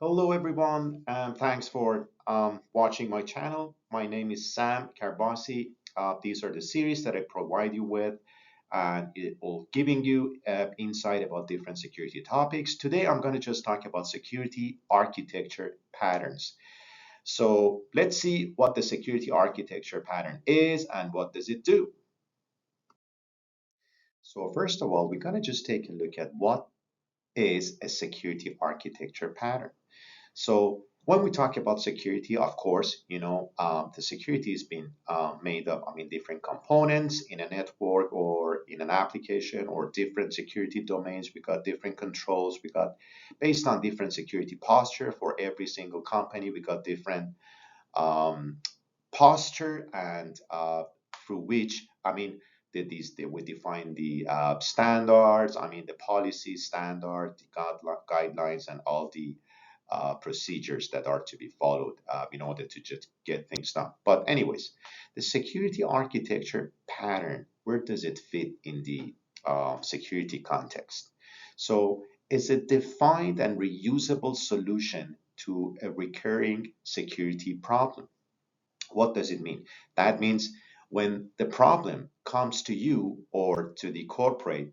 Hello, everyone, and thanks for watching my channel. My name is Sam Karbasi. These are the series that I provide you with, and it will giving you insight about different security topics. Today, I'm going to just talk about security architecture patterns. So let's see what the security architecture pattern is and what does it do. So first of all, we're going to just take a look at what is a security architecture pattern. So when we talk about security, of course, the security has been made up, different components in a network or in an application or different security domains. We got different controls. We got based on different security posture for every single company. We got different um, posture and through which, they would define the standards, the policy standard, the guidelines, and all the procedures that are to be followed in order to just get things done. But anyways, the security architecture pattern, where does it fit in the security context? So it's a defined and reusable solution to a recurring security problem. What does it mean? That means when the problem comes to you or to the corporate,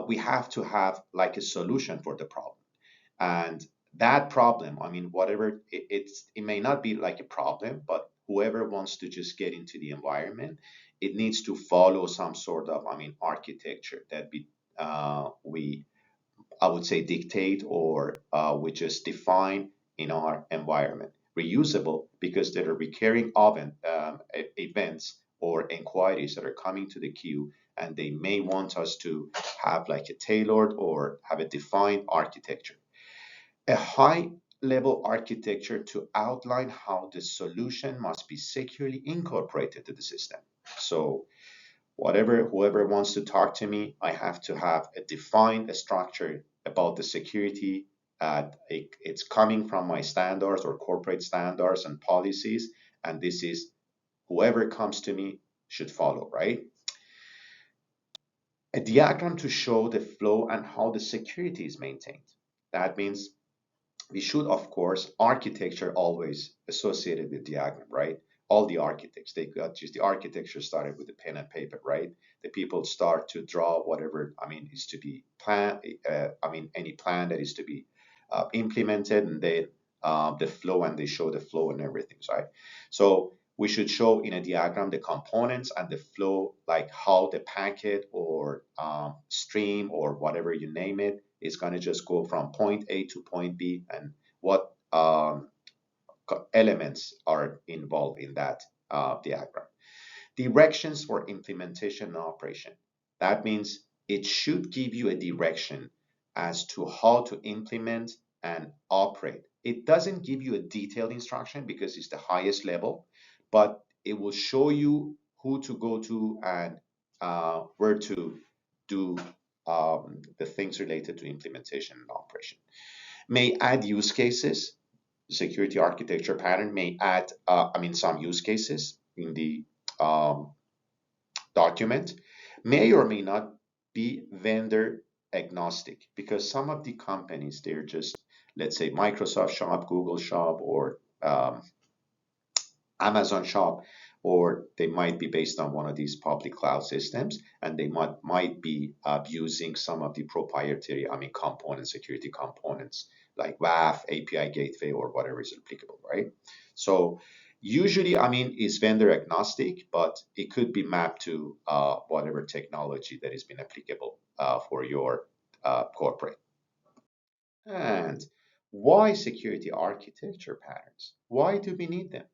we have to have like a solution for the problem. And that problem, whatever it may not be like a problem, but whoever wants to just get into the environment, it needs to follow some sort of, architecture that we I would say dictate or we just define in our environment. Reusable because there are recurring events or inquiries that are coming to the queue, and they may want us to have like a tailored or have a defined architecture. A high level architecture to outline how the solution must be securely incorporated to the system. So whoever wants to talk to me, I have to have a defined structure about the security. It's coming from my standards or corporate standards and policies, and this is whoever comes to me should follow, right? A diagram to show the flow and how the security is maintained. That means we should, of course, architecture always associated with diagram, right? All the architects, they got just the architecture started with the pen and paper, right? The people start to draw whatever, is to be planned, any plan that is to be implemented, and then the flow, and they show the flow and everything, right? So we should show in a diagram the components and the flow, like how the packet or stream or whatever you name it is going to just go from point A to point B, and what elements are involved in that diagram. Directions for implementation and operation. That means it should give you a direction as to how to implement and operate. It doesn't give you a detailed instruction because it's the highest level, but it will show you who to go to and where to do the things related to implementation and operation. May add use cases. The security architecture pattern may add, some use cases in the um, document. May or may not be vendor agnostic because some of the companies, they're just, let's say, Microsoft Shop, Google Shop, or Amazon Shop, or they might be based on one of these public cloud systems, and they might be using some of the proprietary, component security components like WAF, API gateway, or whatever is applicable, right? So usually, is vendor agnostic, but it could be mapped to whatever technology that has been applicable for your corporate. And why security architecture patterns? Why do we need them?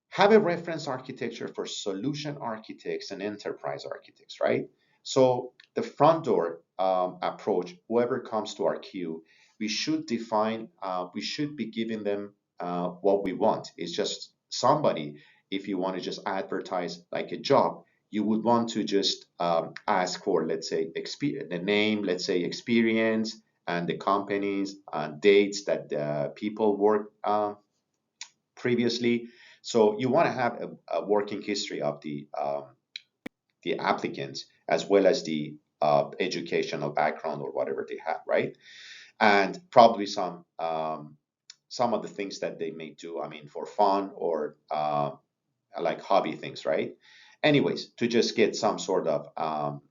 Have a reference architecture for solution architects and enterprise architects, right? So the front door approach, whoever comes to our queue, we should be giving them what we want. It's just somebody, if you want to just advertise like a job, you would want to just ask for, let's say, the name, let's say experience, and the companies and dates that people work previously. So you want to have a working history of the applicants as well as the educational background or whatever they have, right? and probably some of the things that they may do, I mean, for fun or like hobby things, right? Anyways, to just get some sort of um,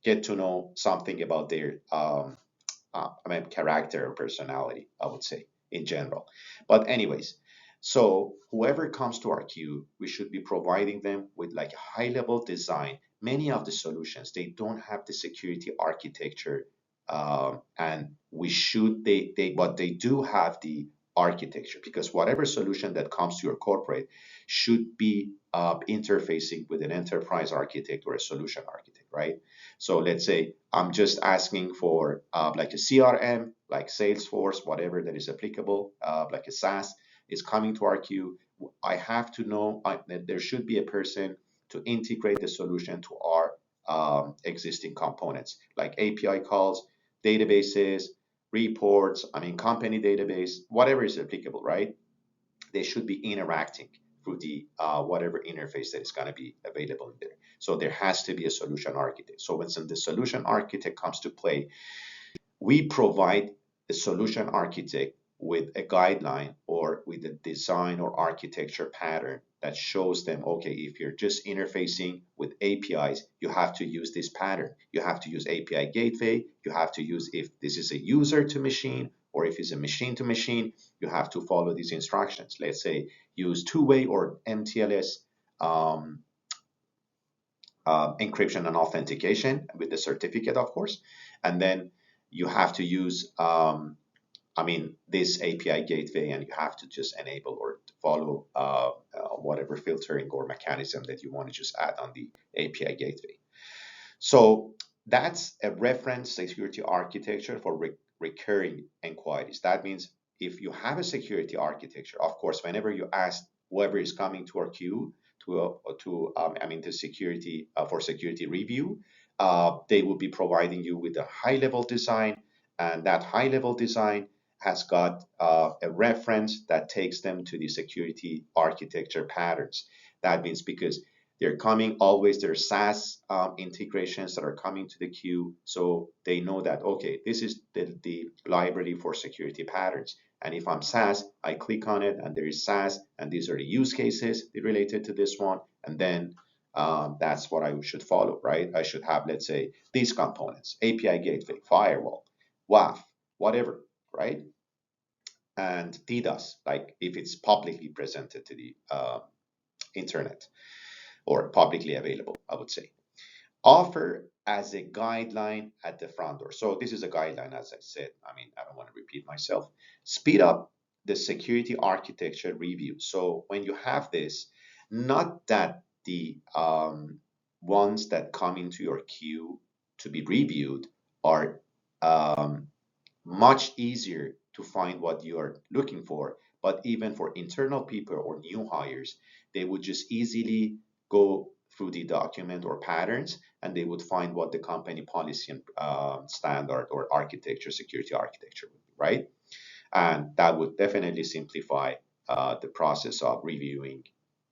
get to know something about their I mean, character or personality, I would say in general. But anyways, so whoever comes to our queue, we should be providing them with like a high level design. Many of the solutions, they don't have the security architecture, and we should but they do have the architecture, because whatever solution that comes to your corporate should be interfacing with an enterprise architect or a solution architect, right? So let's say I'm just asking for like a CRM, like Salesforce, whatever that is applicable, like a SaaS is coming to our queue. I have to know that there should be a person to integrate the solution to our existing components, like API calls, databases, reports, I mean, company database, whatever is applicable, right? They should be interacting through the whatever interface that is going to be available in there. So there has to be a solution architect. So when the solution architect comes to play, we provide a solution architect with a guideline or with a design or architecture pattern that shows them, okay, if you're just interfacing with APIs, you have to use this pattern. You have to use API gateway. You have to use, if this is a user to machine or if it's a machine to machine, you have to follow these instructions. Let's say use two-way or MTLS um, encryption and authentication with the certificate, of course. And then you have to use, I mean, this API gateway, and you have to just enable or follow whatever filtering or mechanism that you want to just add on the API gateway. So that's a reference security architecture for recurring inquiries. That means if you have a security architecture, of course, whenever you ask whoever is coming to our queue I mean, the security for security review, they will be providing you with a high level design, and that high level design has got a reference that takes them to the security architecture patterns. That means because they're coming always, there's SaaS integrations that are coming to the queue. So they know that, okay, this is the library for security patterns. And if I'm SaaS, I click on it and there is SaaS, and these are the use cases related to this one. And then that's what I should follow, right? I should have, let's say, these components: API gateway, firewall, WAF, whatever, right? And DDoS, like if it's publicly presented to the internet or publicly available, I would say. Offer as a guideline at the front door. So this is a guideline, as I said. I mean, I don't want to repeat myself. Speed up the security architecture review. So when you have this, not that the ones that come into your queue to be reviewed are much easier to find what you are looking for, but even for internal people or new hires, they would just easily go through the document or patterns, and they would find what the company policy and standard or architecture, security architecture would be, right? And that would definitely simplify the process of reviewing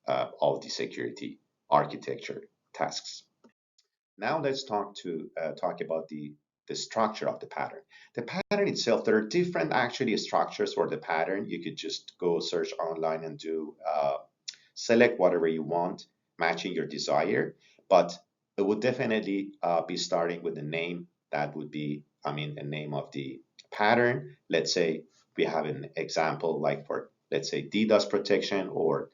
all the security architecture tasks. Now let's talk about the structure of the pattern. The pattern itself, there are different actually structures for the pattern. You could just go search online and do select whatever you want, matching your desire. But it would definitely be starting with the name. That would be, I mean, the name of the pattern. Let's say we have an example like for, let's say, DDoS protection or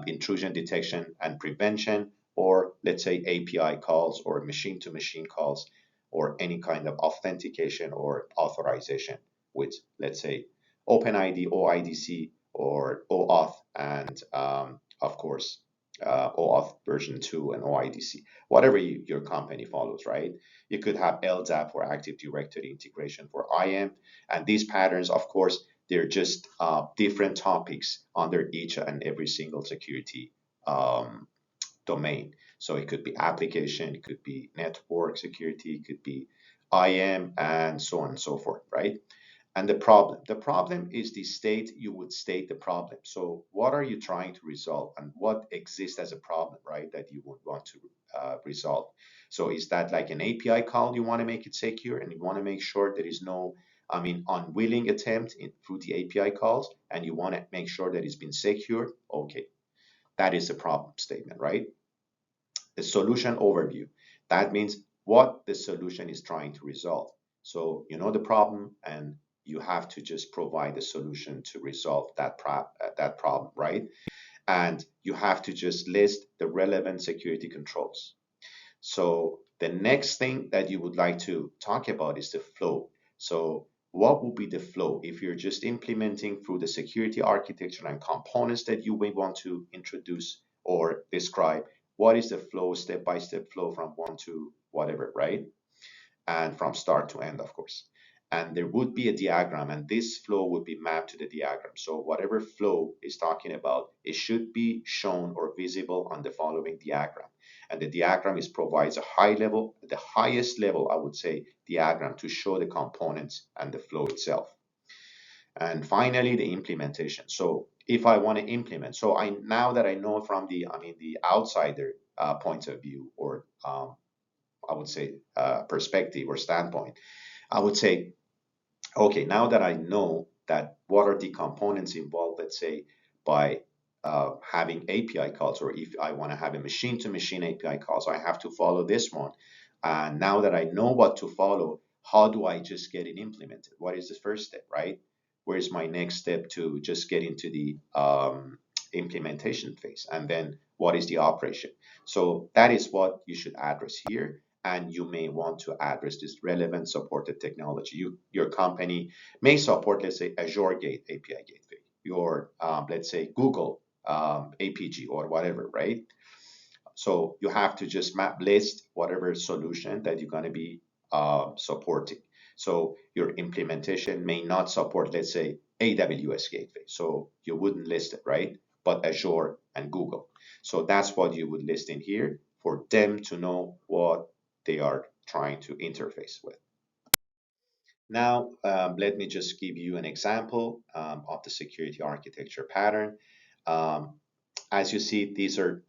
intrusion detection and prevention, or let's say API calls or machine to machine calls, or any kind of authentication or authorization with, let's say, OpenID, OIDC, or OAuth, and of course, OAuth version 2 and OIDC, whatever your company follows, right? You could have LDAP for Active Directory integration for IAM. And these patterns, of course, they're just different topics under each and every single security um, domain. So it could be application, it could be network security, it could be IAM, and so on and so forth, right? And the problem is the state you would state the problem. So what are you trying to resolve, and what exists as a problem, right, that you would want to resolve? So is that like an API call, you want to make it secure and you want to make sure there is no unwilling attempt through the API calls, and you want to make sure that it's been secured. Okay, that is a problem statement, right? The solution overview. That means what the solution is trying to resolve. So you know the problem, and you have to just provide a solution to resolve that problem, right? And you have to just list the relevant security controls. So the next thing that you would like to talk about is the flow. So what will be the flow if you're just implementing through the security architecture and components that you may want to introduce or describe? What is the flow, step-by-step flow from one to whatever, right? And from start to end, of course. And there would be a diagram, and this flow would be mapped to the diagram. So whatever flow is talking about, it should be shown or visible on the following diagram. And the diagram provides a high level, the highest level, I would say, diagram to show the components and the flow itself. And finally, the implementation. So if I want to implement, so I now that I know from the outsider point of view, or I would say perspective or standpoint, I would say, okay, now that I know that what are the components involved, let's say by having API calls, or if I want to have a machine-to-machine API call, so I have to follow this one. And now that I know what to follow, how do I just get it implemented? What is the first step, right? Where's my next step to just get into the implementation phase? And then what is the operation? So that is what you should address here. And you may want to address this relevant supported technology. Your company may support, let's say, Azure API Gateway, your, let's say, Google APG or whatever, right? So you have to just list whatever solution that you're going to be supporting. So your implementation may not support, let's say, AWS Gateway. So you wouldn't list it, right? But Azure and Google. So that's what you would list in here for them to know what they are trying to interface with. Now, let me just give you an example of the security architecture pattern. Um, as you see, these are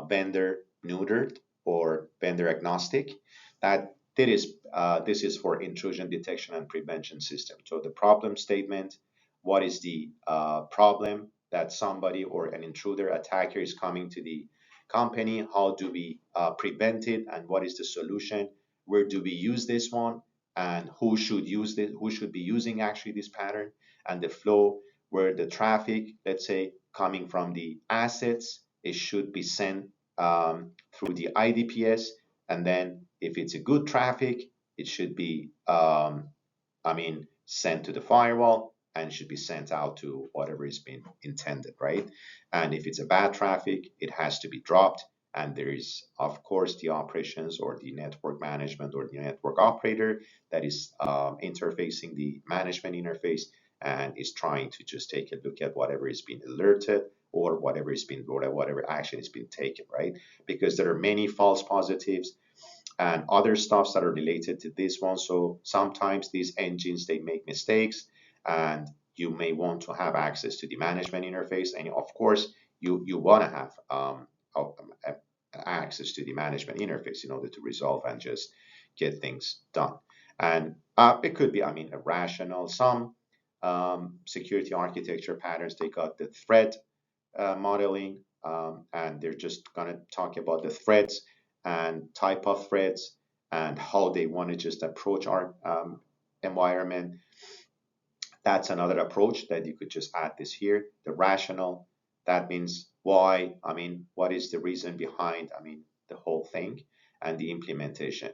vendor neutered or vendor agnostic. This is for intrusion detection and prevention system. So the problem statement, what is the problem that somebody or an intruder attacker is coming to the company? How do we prevent it, and what is the solution? Where do we use this one, and who should use this? Who should be using actually this pattern, and the flow where the traffic, let's say, coming from the assets, it should be sent through the IDPS. And then if it's a good traffic, it should be, sent to the firewall and should be sent out to whatever is being intended, right? And if it's a bad traffic, it has to be dropped. And there is, of course, the operations or the network management or the network operator that is interfacing the management interface and is trying to just take a look at whatever is being alerted or whatever action is being taken, right? Because there are many false positives and other stuffs that are related to this one. So sometimes these engines, they make mistakes, and you may want to have access to the management interface. And of course, you want to have access to the management interface in order to resolve and just get things done. And it could be, a rational. Some security architecture patterns, they got the threat modeling, and they're just going to talk about the threats and type of threats and how they want to just approach our environment. That's another approach that you could just add this here. The rational, that means why, what is the reason behind, the whole thing, and the implementation.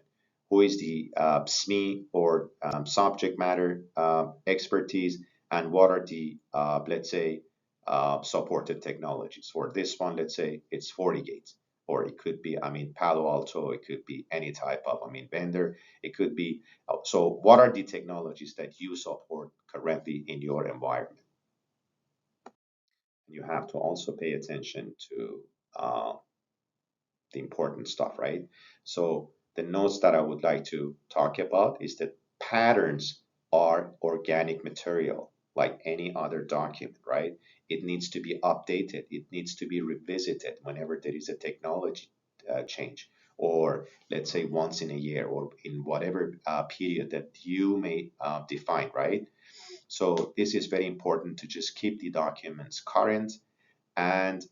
Who is the SME or subject matter expertise, and what are the, let's say, supported technologies. For this one, let's say it's FortiGate, or it could be, Palo Alto, it could be any type of, vendor. It could be, so what are the technologies that you support currently in your environment? You have to also pay attention to the important stuff, right? So the notes that I would like to talk about is that patterns are organic material like any other document, right? It needs to be updated. It needs to be revisited whenever there is a technology change or let's say once in a year, or in whatever period that you may define, right? So this is very important to just keep the documents current and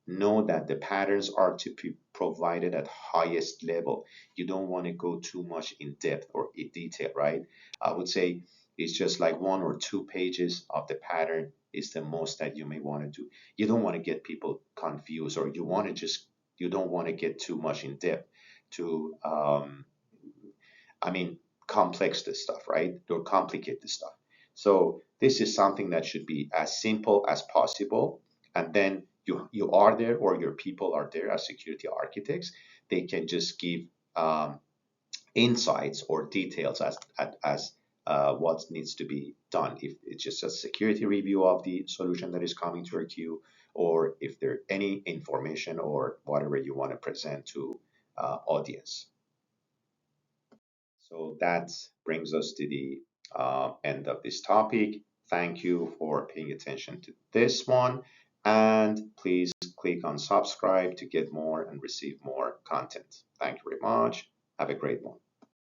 know that the patterns are to be provided at highest level. You don't want to go too much in depth or in detail, right? I would say it's just like 1 or 2 pages of the pattern is the most that you may want to do. You don't want to get people confused, or you don't want to get too much in depth to I mean, complex this stuff, right? Or complicate this stuff. So this is something that should be as simple as possible. And then you are there, or your people are there as security architects. They can just give insights or details as what needs to be done. If it's just a security review of the solution that is coming to your queue, or if there any information or whatever you want to present to audience. So that brings us to the end of this topic. Thank you for paying attention to this one. And please click on subscribe to get more and receive more content. Thank you very much. Have a great one.